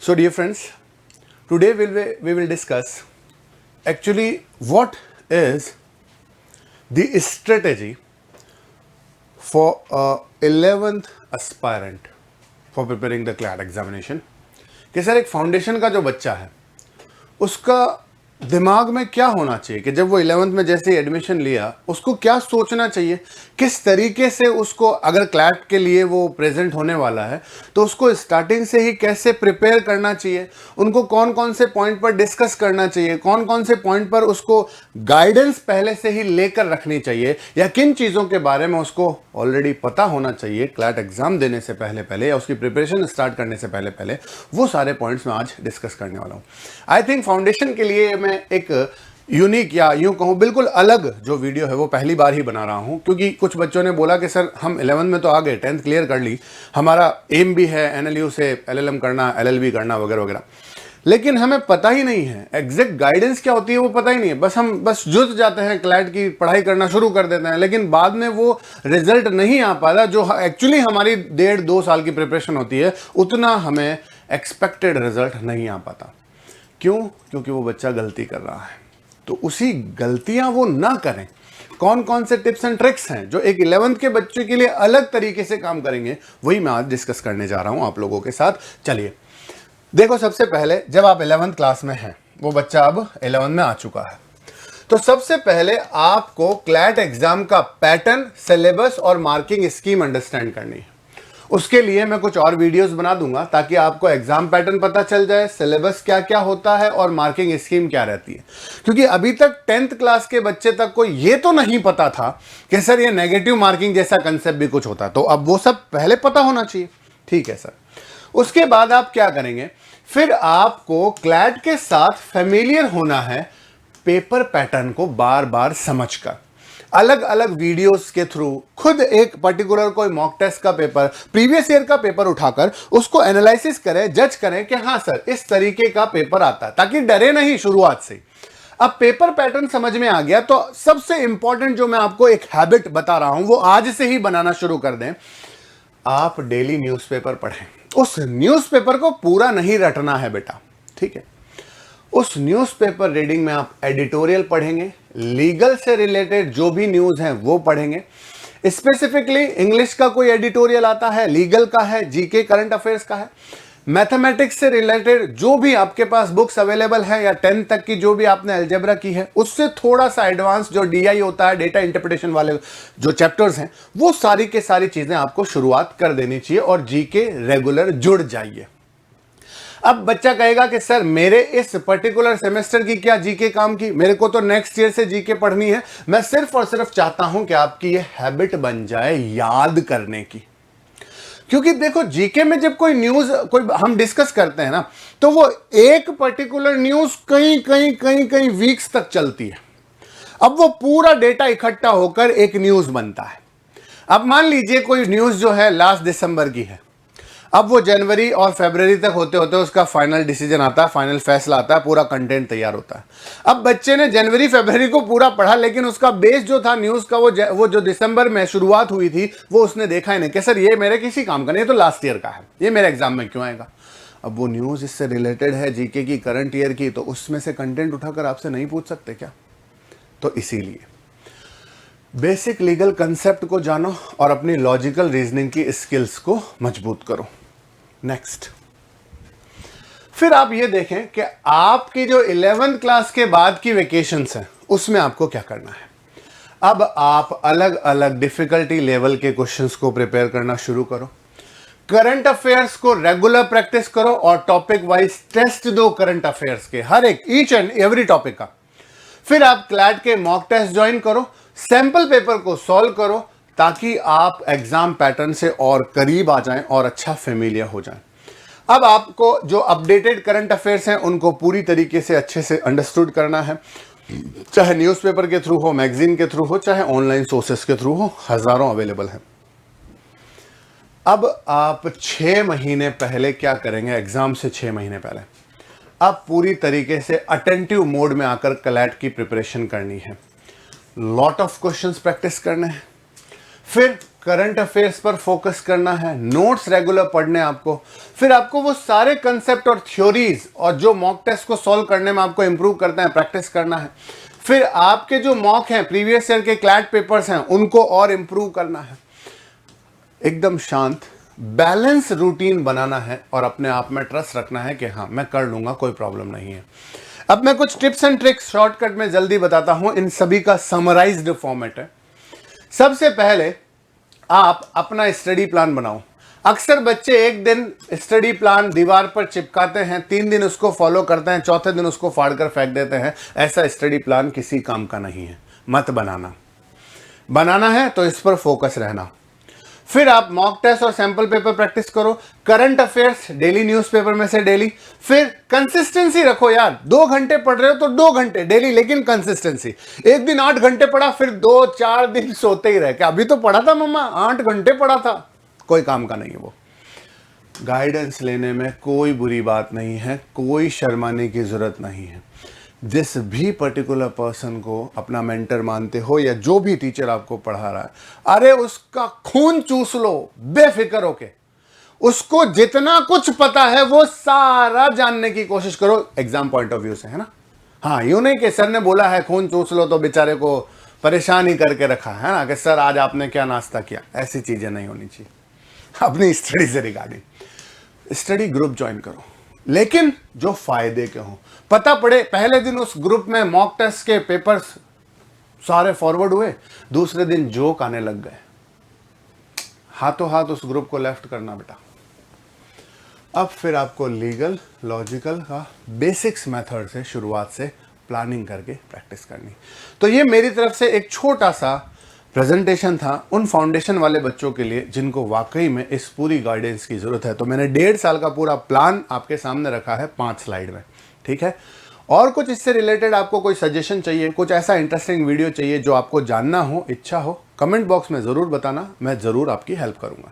So dear friends, today we will discuss actually what is the strategy for a 11th aspirant for preparing the CLAT examination. कि sir एक foundation का जो बच्चा है उसका दिमाग में क्या होना चाहिए कि जब वो 11th में जैसे एडमिशन लिया उसको क्या सोचना चाहिए, किस तरीके से उसको अगर क्लैट के लिए वो प्रेजेंट होने वाला है तो उसको स्टार्टिंग से ही कैसे प्रिपेयर करना चाहिए, उनको कौन कौन से पॉइंट पर डिस्कस करना चाहिए, कौन कौन से पॉइंट पर उसको गाइडेंस पहले से ही लेकर रखनी चाहिए, या किन चीज़ों के बारे में उसको ऑलरेडी पता होना चाहिए क्लैट एग्जाम देने से पहले पहले या उसकी प्रिपरेशन स्टार्ट करने से पहले पहले। वो सारे पॉइंट्स मैं आज डिस्कस करने वाला हूँ। आई थिंक फाउंडेशन के लिए मैं एक यूनिक या यूं कहूं बिल्कुल अलग जो वीडियो है वो पहली बार ही बना रहा हूं, क्योंकि कुछ बच्चों ने बोला कि सर हम 11th में तो आ गए, 10th क्लियर कर ली, हमारा एम भी है एनएलयू से एलएलएम करना, एलएलबी करना वगैरह वगैरह, लेकिन हमें पता ही नहीं है एग्जैक्ट गाइडेंस क्या होती है, वो पता ही नहीं है। बस जुट जाते हैं, क्लैट की पढ़ाई करना शुरू कर देते हैं, लेकिन बाद में वो रिजल्ट नहीं आ पाता जो एक्चुअली हमारी 1.5-2 साल की प्रिपरेशन होती है, उतना हमें एक्सपेक्टेड रिजल्ट नहीं आ पाता। क्यों? क्योंकि वो बच्चा गलती कर रहा है। तो उसी गलतियां वो ना करें, कौन कौन से टिप्स एंड ट्रिक्स हैं जो एक 11th के बच्चे के लिए अलग तरीके से काम करेंगे, वही मैं आज डिस्कस करने जा रहा हूं आप लोगों के साथ। चलिए देखो, सबसे पहले जब आप 11th क्लास में हैं, वो बच्चा अब 11th में आ चुका है, तो सबसे पहले आपको क्लैट एग्जाम का पैटर्न, सिलेबस और मार्किंग स्कीम अंडरस्टैंड करनी है। उसके लिए मैं कुछ और वीडियोस बना दूंगा ताकि आपको एग्जाम पैटर्न पता चल जाए, सिलेबस क्या क्या होता है और मार्किंग स्कीम क्या रहती है। क्योंकि अभी तक 10th क्लास के बच्चे तक को ये तो नहीं पता था कि सर ये नेगेटिव मार्किंग जैसा कंसेप्ट भी कुछ होता है, तो अब वो सब पहले पता होना चाहिए। ठीक है सर। उसके बाद आप क्या करेंगे, फिर आपको क्लैट के साथ फेमिलियर होना है, पेपर पैटर्न को बार बार समझकर, अलग अलग वीडियोस के थ्रू, खुद एक पर्टिकुलर कोई मॉक टेस्ट का पेपर, प्रीवियस ईयर का पेपर उठाकर उसको एनालिसिस करें, जज करें कि हाँ सर इस तरीके का पेपर आता है, ताकि डरे नहीं शुरुआत से। अब पेपर पैटर्न समझ में आ गया तो सबसे इंपॉर्टेंट जो मैं आपको एक हैबिट बता रहा हूं वो आज से ही बनाना शुरू कर दें। आप डेली न्यूज़पेपर पढ़ें। उस न्यूज़पेपर को पूरा नहीं रटना है बेटा, ठीक है। उस न्यूज़पेपर रीडिंग में आप एडिटोरियल पढ़ेंगे, लीगल से रिलेटेड जो भी न्यूज़ हैं वो पढ़ेंगे, स्पेसिफिकली इंग्लिश का कोई एडिटोरियल आता है, लीगल का है, जीके करंट अफेयर्स का है, मैथमेटिक्स से रिलेटेड जो भी आपके पास बुक्स अवेलेबल है या 10th तक की जो भी आपने अलजेब्रा की है, उससे थोड़ा सा एडवांस जो डीआई होता है, डेटा इंटरप्रिटेशन वाले जो चैप्टर्स हैं, वो सारी के सारी चीजें आपको शुरुआत कर देनी चाहिए और जीके रेगुलर जुड़ जाइए। अब बच्चा कहेगा कि सर मेरे इस पर्टिकुलर सेमेस्टर की क्या जीके काम की, मेरे को तो नेक्स्ट ईयर से जीके पढ़नी है। मैं सिर्फ और सिर्फ चाहता हूं कि आपकी ये हैबिट बन जाए याद करने की। क्योंकि देखो जीके में जब कोई न्यूज कोई हम डिस्कस करते हैं ना, तो वो एक पर्टिकुलर न्यूज कई वीक्स तक चलती है। अब वो पूरा डेटा इकट्ठा होकर एक न्यूज बनता है। अब मान लीजिए कोई न्यूज जो है लास्ट दिसंबर की है, अब वो जनवरी और फरवरी तक होते होते उसका फाइनल डिसीजन आता है, फाइनल फैसला आता है, पूरा कंटेंट तैयार होता है। अब बच्चे ने जनवरी फरवरी को पूरा पढ़ा, लेकिन उसका बेस जो था न्यूज का वो जो दिसंबर में शुरुआत हुई थी वो उसने देखा ही नहीं कि सर ये मेरे किसी काम का नहीं, तो लास्ट ईयर का है, ये मेरे एग्जाम में क्यों आएगा। अब वो न्यूज इससे रिलेटेड है जीके की, करंट ईयर की, तो उसमें से कंटेंट उठाकर आपसे नहीं पूछ सकते क्या। तो इसीलिए बेसिक लीगल कंसेप्ट को जानो और अपनी लॉजिकल रीजनिंग की स्किल्स को मजबूत करो। नेक्स्ट, फिर आप ये देखें कि आपकी जो 11th क्लास के बाद की वेकेशंस हैं उसमें आपको क्या करना है। अब आप अलग अलग डिफिकल्टी लेवल के क्वेश्चंस को प्रिपेयर करना शुरू करो, करंट अफेयर्स को रेगुलर प्रैक्टिस करो और टॉपिक वाइज टेस्ट दो करंट अफेयर्स के, हर एक ईच एंड एवरी टॉपिक का। फिर आप क्लैट के मॉक टेस्ट ज्वाइन करो, सैंपल पेपर को सॉल्व करो, ताकि आप एग्जाम पैटर्न से और करीब आ जाएं और अच्छा फेमिलियर हो जाएं। अब आपको जो अपडेटेड करंट अफेयर्स हैं उनको पूरी तरीके से अच्छे से अंडरस्टूड करना है, चाहे न्यूज़पेपर के थ्रू हो, मैगजीन के थ्रू हो, चाहे ऑनलाइन सोर्सेस के थ्रू हो, हजारों अवेलेबल हैं। अब आप 6 महीने पहले क्या करेंगे, एग्जाम से 6 महीने पहले आप पूरी तरीके से अटेंटिव मोड में आकर क्लैट की प्रिपरेशन करनी है। लॉट ऑफ क्वेश्चंस प्रैक्टिस करने हैं, फिर करंट अफेयर्स पर फोकस करना है, नोट्स रेगुलर पढ़ने आपको, फिर आपको वो सारे कंसेप्ट और थ्योरीज और जो मॉक टेस्ट को सॉल्व करने में आपको इंप्रूव करना है, प्रैक्टिस करना है, फिर आपके जो मॉक हैं प्रीवियस ईयर के क्लैट पेपर्स हैं उनको और इंप्रूव करना है। एकदम शांत बैलेंस रूटीन बनाना है और अपने आप में ट्रस्ट रखना है कि हाँ मैं कर लूंगा, कोई प्रॉब्लम नहीं है। अब मैं कुछ टिप्स एंड ट्रिक्स शॉर्टकट में जल्दी बताता हूं, इन सभी का समराइज्ड फॉर्मेट है। सबसे पहले आप अपना स्टडी प्लान बनाओ। अक्सर बच्चे एक दिन स्टडी प्लान दीवार पर चिपकाते हैं, 3 दिन उसको फॉलो करते हैं, चौथे दिन उसको फाड़कर फेंक देते हैं। ऐसा स्टडी प्लान किसी काम का नहीं है, मत बनाना है तो इस पर फोकस रहना। फिर आप मॉक टेस्ट और सैंपल पेपर प्रैक्टिस करो, करंट अफेयर्स डेली न्यूज़पेपर में से डेली, फिर कंसिस्टेंसी रखो यार। 2 घंटे पढ़ रहे हो तो 2 घंटे डेली, लेकिन कंसिस्टेंसी। एक दिन 8 घंटे पढ़ा, फिर 2-4 दिन सोते ही रहे, क्या अभी तो पढ़ा था मम्मा, 8 घंटे पढ़ा था, कोई काम का नहीं है वो। गाइडेंस लेने में कोई बुरी बात नहीं है, कोई शर्माने की जरूरत नहीं है। जिस भी पर्टिकुलर पर्सन को अपना मेंटर मानते हो या जो भी टीचर आपको पढ़ा रहा है, अरे उसका खून चूस लो बेफिक्र होके। उसको जितना कुछ पता है वो सारा जानने की कोशिश करो, एग्जाम पॉइंट ऑफ व्यू से, है ना। हाँ, यूं नहीं कि सर ने बोला है खून चूस लो तो बेचारे को परेशान ही करके रखा है ना, कि सर आज आपने क्या नाश्ता किया। ऐसी चीजें नहीं होनी चाहिए। अपनी स्टडी से रिगार्डिंग स्टडी ग्रुप ज्वाइन करो, लेकिन जो फायदे के हों। पता पड़े पहले दिन उस ग्रुप में मॉक टेस्ट के पेपर्स सारे फॉरवर्ड हुए, दूसरे दिन जोक आने लग गए, हाथों हाथ उस ग्रुप को लेफ्ट करना बेटा। अब फिर आपको लीगल लॉजिकल का बेसिक्स मेथड से शुरुआत से प्लानिंग करके प्रैक्टिस करनी। तो ये मेरी तरफ से एक छोटा सा प्रेजेंटेशन था उन फाउंडेशन वाले बच्चों के लिए जिनको वाकई में इस पूरी गाइडेंस की जरूरत है। तो मैंने 1.5 साल का पूरा प्लान आपके सामने रखा है 5 स्लाइड में, ठीक है। और कुछ इससे रिलेटेड आपको कोई सजेशन चाहिए, कुछ ऐसा इंटरेस्टिंग वीडियो चाहिए जो आपको जानना हो, इच्छा हो, कमेंट बॉक्स में ज़रूर बताना, मैं ज़रूर आपकी हेल्प करूँगा।